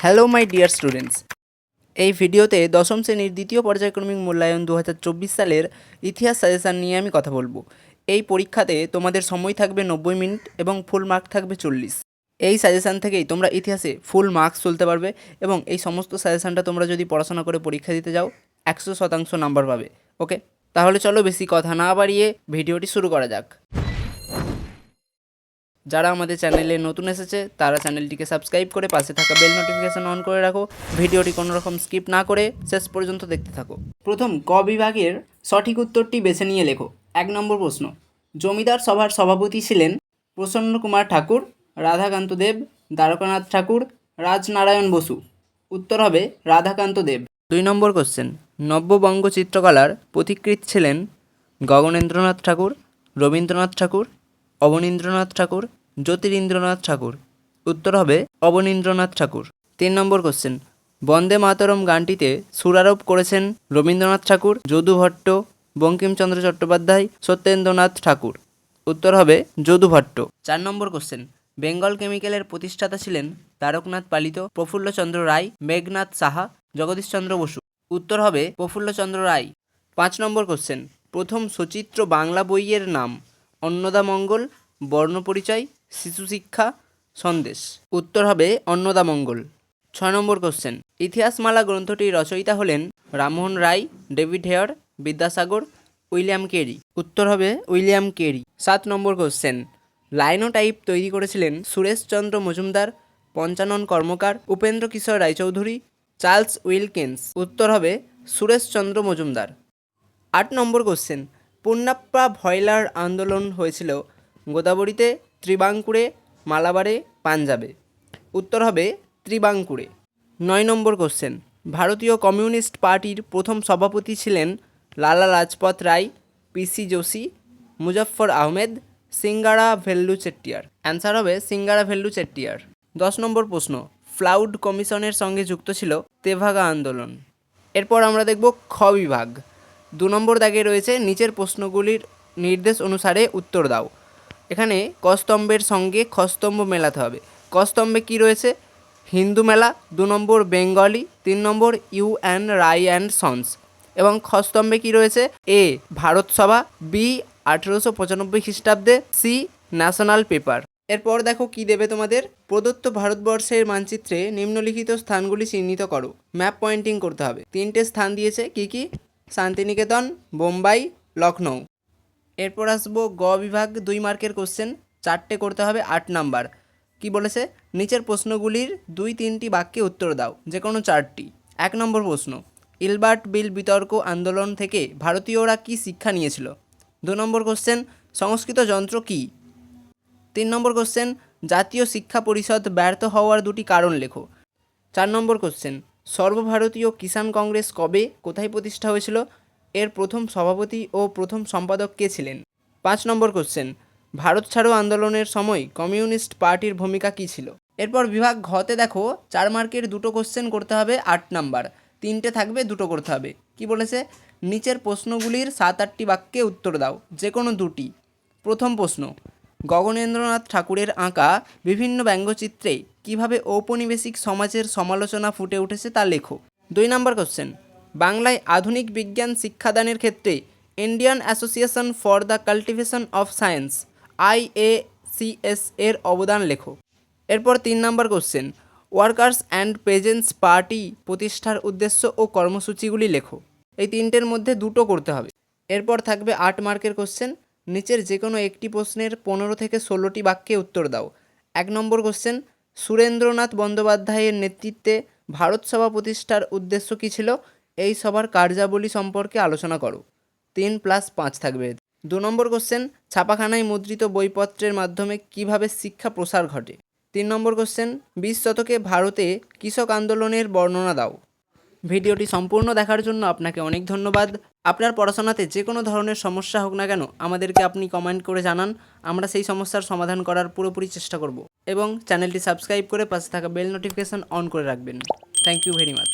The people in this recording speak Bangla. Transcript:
হ্যালো মাই ডিয়ার স্টুডেন্টস, এই ভিডিওতে দশম শ্রেণীর দ্বিতীয় পর্যায়ক্রমিক মূল্যায়ন 2024 সালের ইতিহাস সাজেশান নিয়ে আমি কথা বলবো। এই পরীক্ষাতে তোমাদের সময় থাকবে 90 মিনিট এবং ফুল মার্ক থাকবে 40। এই সাজেশান থেকেই তোমরা ইতিহাসে ফুল মার্কস তুলতে পারবে এবং এই সমস্ত সাজেশানটা তোমরা যদি পড়াশোনা করে পরীক্ষা দিতে যাও 100% নাম্বার পাবে। ওকে, তাহলে চলো বেশি কথা না বাড়িয়ে ভিডিওটি শুরু করা যাক। যারা আমাদের চ্যানেলে নতুন এসেছে তারা চ্যানেলটিকে সাবস্ক্রাইব করে পাশে থাকা বেল নোটিফিকেশন অন করে রাখো। ভিডিওটি কোনো রকম স্কিপ না করে শেষ পর্যন্ত দেখতে থাকো। প্রথম ক বিভাগের সঠিক উত্তরটি বেছে নিয়ে লেখো। 1 নম্বর প্রশ্ন, জমিদার সভার সভাপতি ছিলেন প্রসন্ন কুমার ঠাকুর, রাধাকান্ত দেব, দ্বারকানাথ ঠাকুর, রাজনারায়ণ বসু। উত্তর হবে রাধাকান্ত দেব। 2 নম্বর কোশ্চেন, নব্যবঙ্গ চিত্রকলার পথিকৃৎ ছিলেন গগনেন্দ্রনাথ ঠাকুর, রবীন্দ্রনাথ ঠাকুর, অবনীন্দ্রনাথ ঠাকুর, জ্যোতিরিন্দ্রনাথ ঠাকুর। উত্তর হবে অবনীন্দ্রনাথ ঠাকুর। 3 নম্বর কোশ্চেন, বন্দে মাতরম গানটিতে সুরারোপ করেছেন রবীন্দ্রনাথ ঠাকুর, যদু ভট্ট, বঙ্কিমচন্দ্র চট্টোপাধ্যায়, সত্যেন্দ্রনাথ ঠাকুর। উত্তর হবে যদু ভট্ট। 4 নম্বর কোশ্চেন, বেঙ্গল কেমিক্যালের প্রতিষ্ঠাতা ছিলেন তারকনাথ পালিত, প্রফুল্লচন্দ্র রায়, মেঘনাথ সাহা, জগদীশচন্দ্র বসু। উত্তর হবে প্রফুল্লচন্দ্র রায়। 5 নম্বর কোশ্চেন, প্রথম সচিত্র বাংলা বইয়ের নাম অন্নদামঙ্গল, বর্ণপরিচয়, শিশু শিক্ষা, সন্দেশ। উত্তর হবে অন্নদামঙ্গল। 6 নম্বর কোশ্চেন, ইতিহাসমালা গ্রন্থটির রচয়িতা হলেন Rammohan Roy, David Hare, Vidyasagar, William Carey. উত্তর হবে উইলিয়াম কেরি। 7 নম্বর কোশ্চেন, লাইনোটাইপ তৈরি করেছিলেন সুরেশচন্দ্র মজুমদার, পঞ্চানন কর্মকার, উপেন্দ্র কিশোর রায়চৌধুরী, চার্লস উইলকিন্স। উত্তর হবে সুরেশচন্দ্র মজুমদার। 8 নম্বর কোশ্চেন, পুন্নাপ্পা ভয়লার আন্দোলন হয়েছিল গোদাবরীতে, ত্রিবাঙ্কুরে, মালাবারে, পাঞ্জাবে। উত্তর হবে ত্রিবাঙ্কুরে। 9 নম্বর কোশ্চেন, ভারতীয় কমিউনিস্ট পার্টির প্রথম সভাপতি ছিলেন লালা লাজপত রায়, পিসি যোশী, মুজফ্ফর আহমেদ, সিঙ্গারা ভেল্লু চেট্টিয়ার। অ্যান্সার হবে সিঙ্গারা ভেল্লু চেট্টিয়ার। 10 নম্বর প্রশ্ন, ফ্লাউড কমিশনের সঙ্গে যুক্ত ছিল তেভাগা আন্দোলন। এরপর আমরা দেখব খ বিভাগ। 2 নম্বর দাগে রয়েছে নিচের প্রশ্নগুলির নির্দেশ অনুসারে উত্তর দাও। এখানে ক স্তম্ভের সঙ্গে খ স্তম্ভ মেলাতে হবে। ক স্তম্ভে কী রয়েছে? হিন্দু মেলা, 2 নম্বর বেঙ্গলি, 3 নম্বর U N Roy and sons. এবং খ স্তম্ভে কী রয়েছে? এ ভারত সভা, বি 1895 খ্রিস্টাব্দে, সি ন্যাশনাল পেপার। এরপর দেখো কি দেবে তোমাদের। প্রদত্ত ভারতবর্ষের মানচিত্রে নিম্নলিখিত স্থানগুলি চিহ্নিত করো। ম্যাপ পয়েন্টিং করতে হবে। 3টে স্থান দিয়েছে, কি কি? শান্তিনিকেতন, বোম্বাই, লখনৌ। এরপর আসবো গ বিভাগ, 2 মার্কের কোশ্চেন, 4টে করতে হবে, 8 নাম্বার। কি বলেছে? নিচের প্রশ্নগুলির 2-3টি বাক্যে উত্তর দাও, যে কোনো 4টি। 1 নম্বর প্রশ্ন, ইলবার্ট বিল বিতর্ক আন্দোলন থেকে ভারতীয়রা কি শিক্ষা নিয়েছিল? 2 নম্বর কোশ্চেন, সংস্কৃত যন্ত্র কী? 3 নম্বর কোশ্চেন, জাতীয় শিক্ষা পরিষদ ব্যর্থ হওয়ার 2টি কারণ লেখো। 4 নম্বর কোশ্চেন, সর্বভারতীয় কিষাণ কংগ্রেস কবে, কোথায় প্রতিষ্ঠা হয়েছিল? এর প্রথম সভাপতি ও প্রথম সম্পাদক কে ছিলেন? 5 নম্বর কোশ্চেন, ভারত ছাড়ো আন্দোলনের সময় কমিউনিস্ট পার্টির ভূমিকা কী ছিল? এরপর বিভাগ ঘতে দেখো 4 মার্কের 2টো কোশ্চেন করতে হবে, 8 নাম্বার। 3টে থাকবে, 2টো করতে হবে। কি বলেছে? নিচের প্রশ্নগুলির 7-8টি বাক্যে উত্তর দাও, যে কোনো 2টি। প্রথম প্রশ্ন, গগনেন্দ্রনাথ ঠাকুরের আঁকা বিভিন্ন ব্যঙ্গচিত্রে কীভাবে ঔপনিবেশিক সমাজের সমালোচনা ফুটে উঠেছে তা লেখো। 2 নম্বর কোশ্চেন, বাংলায় আধুনিক বিজ্ঞান শিক্ষাদানের ক্ষেত্রে Indian association for the cultivation of science IACS এর অবদান লেখো। এরপর 3 নম্বর question, workers and peasants party প্রতিষ্ঠার উদ্দেশ্য ও কর্মসূচিগুলি লেখো। এই 3টের মধ্যে 2টো করতে হবে। এরপর থাকবে 8 মার্কের কোশ্চেন, নিচের যে কোনো একটি প্রশ্নের 15 থেকে 16টি বাক্যে উত্তর দাও। 1 নম্বর কোশ্চেন, সুরেন্দ্রনাথ বন্দ্যোপাধ্যায়ের নেতৃত্বে ভারত সভা প্রতিষ্ঠার উদ্দেশ্য কী ছিল? এই সভার কার্যাবলী সম্পর্কে আলোচনা করো। 3+5 থাকবে। 2 নম্বর কোশ্চেন, ছাপাখানায় মুদ্রিত বইপত্রের মাধ্যমে কিভাবে শিক্ষা প্রসার ঘটে? 3 নম্বর কোশ্চেন, 20 শতকে ভারতে কৃষক আন্দোলনের বর্ণনা দাও। ভিডিওটি সম্পূর্ণ দেখার জন্য আপনাকে অনেক ধন্যবাদ। আপনার পড়াশোনাতে যে কোনো ধরনের সমস্যা হোক না কেন আমাদেরকে আপনি কমেন্ট করে জানান, আমরা সেই সমস্যার সমাধান করার পুরোপুরি চেষ্টা করব। এবং চ্যানেলটি সাবস্ক্রাইব করে পাশে থাকা বেল নোটিফিকেশান অন করে রাখবেন। Thank you very much.